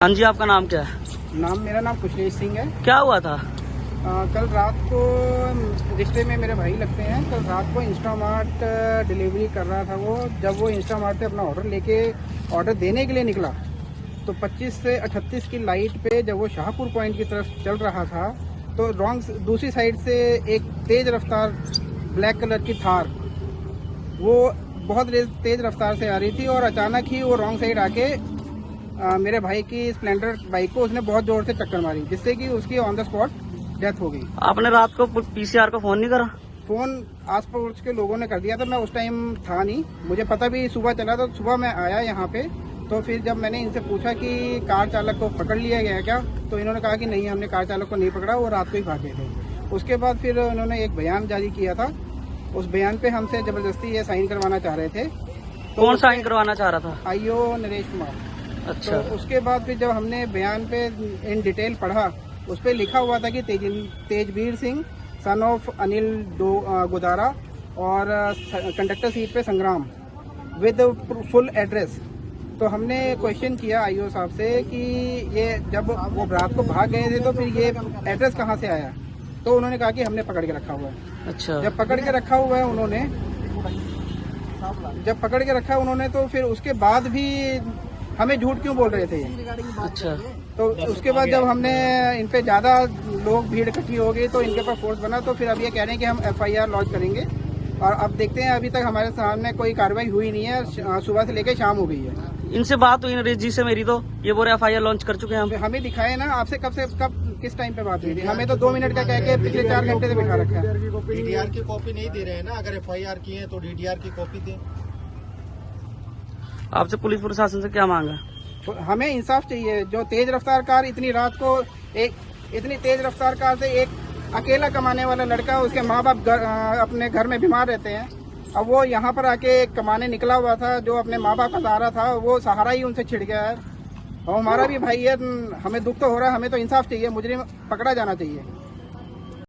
हाँ जी, आपका नाम क्या है? मेरा नाम कुशलेश सिंह है। क्या हुआ था? कल रात को रिश्ते में मेरे भाई लगते हैं। कल रात को इंस्टामार्ट डिलीवरी कर रहा था वो। जब वो इंस्टामार्ट से अपना ऑर्डर देने के लिए निकला तो 25 से 38 की लाइट पे जब वो शाहपुर पॉइंट की तरफ चल रहा था तो दूसरी साइड से एक तेज रफ्तार ब्लैक कलर की थार वो बहुत तेज रफ्तार से आ रही थी और अचानक ही वो रॉन्ग साइड आके मेरे भाई की स्प्लेंडर बाइक को उसने बहुत जोर से टक्कर मारी, जिससे कि उसकी ऑन द स्पॉट डेथ हो गई। आपने रात को पीसीआर को फोन नहीं करा? फोन आस पड़ोस के लोगों ने कर दिया था, मैं उस टाइम था नहीं, मुझे पता भी सुबह चला। तो सुबह मैं आया यहाँ पे, तो फिर जब मैंने इनसे पूछा कि कार चालक को पकड़ लिया गया क्या, तो इन्होंने कहा कि नहीं, हमने कार चालक को नहीं पकड़ा, वो रात को ही भागे थे। उसके बाद फिर उन्होंने एक बयान जारी किया था। उस बयान पे हमसे जबरदस्ती ये साइन करवाना चाह रहे थे। तो कौन साइन करवाना चाह रहा था? आईओ नरेश कुमार। अच्छा। तो उसके बाद फिर जब हमने बयान पे इन डिटेल पढ़ा, उस पर लिखा हुआ था कि तेजवीर सिंह सन ऑफ अनिल गुदारा और कंडक्टर सीट पे संग्राम विद फुल एड्रेस। तो हमने क्वेश्चन किया आईओ साहब से कि ये जब वो रात को भाग गए थे तो फिर ये एड्रेस कहाँ से आया, तो उन्होंने कहा कि हमने पकड़ के रखा हुआ है। अच्छा। जब पकड़ के रखा हुआ है उन्होंने तो फिर उसके बाद भी हमें झूठ क्यों बोल रहे थे? अच्छा। तो उसके बाद जब हमने इन पे ज्यादा लोग भीड़ इकट्ठी हो गई तो इनके पास फोर्स बना, तो फिर अब ये कह रहे हैं कि हम FIR लॉन्च करेंगे। और अब देखते हैं, अभी तक हमारे सामने कोई कार्रवाई हुई नहीं है। सुबह से लेकर शाम हो गई है। इनसे बात हुई नरेश जी से मेरी, तो ये बोल रहे FIR लॉन्च कर चुके हैं हम। हमें दिखाए ना, आपसे कब किस टाइम पे बात हुई थी? हमें तो 2 मिनट का कह के पिछले 4 घंटे से बिठा रखा है। DDR की कॉपी नहीं दे रहे हैं ना, अगर FIR की है तो DDR की कॉपी दें। आपसे पुलिस प्रशासन से क्या मांगा? तो हमें इंसाफ चाहिए। जो तेज रफ्तार कार इतनी रात को इतनी तेज रफ्तार कार से एक अकेला कमाने वाला लड़का, उसके माँ बाप अपने घर में बीमार रहते हैं, अब वो यहाँ पर आके कमाने निकला हुआ था, जो अपने माँ बाप का सहारा था, वो सहारा ही उनसे छिड़ गया है। और हमारा भी भाई है, हमें दुख तो हो रहा है, हमें तो इंसाफ चाहिए, मुजरिम पकड़ा जाना चाहिए।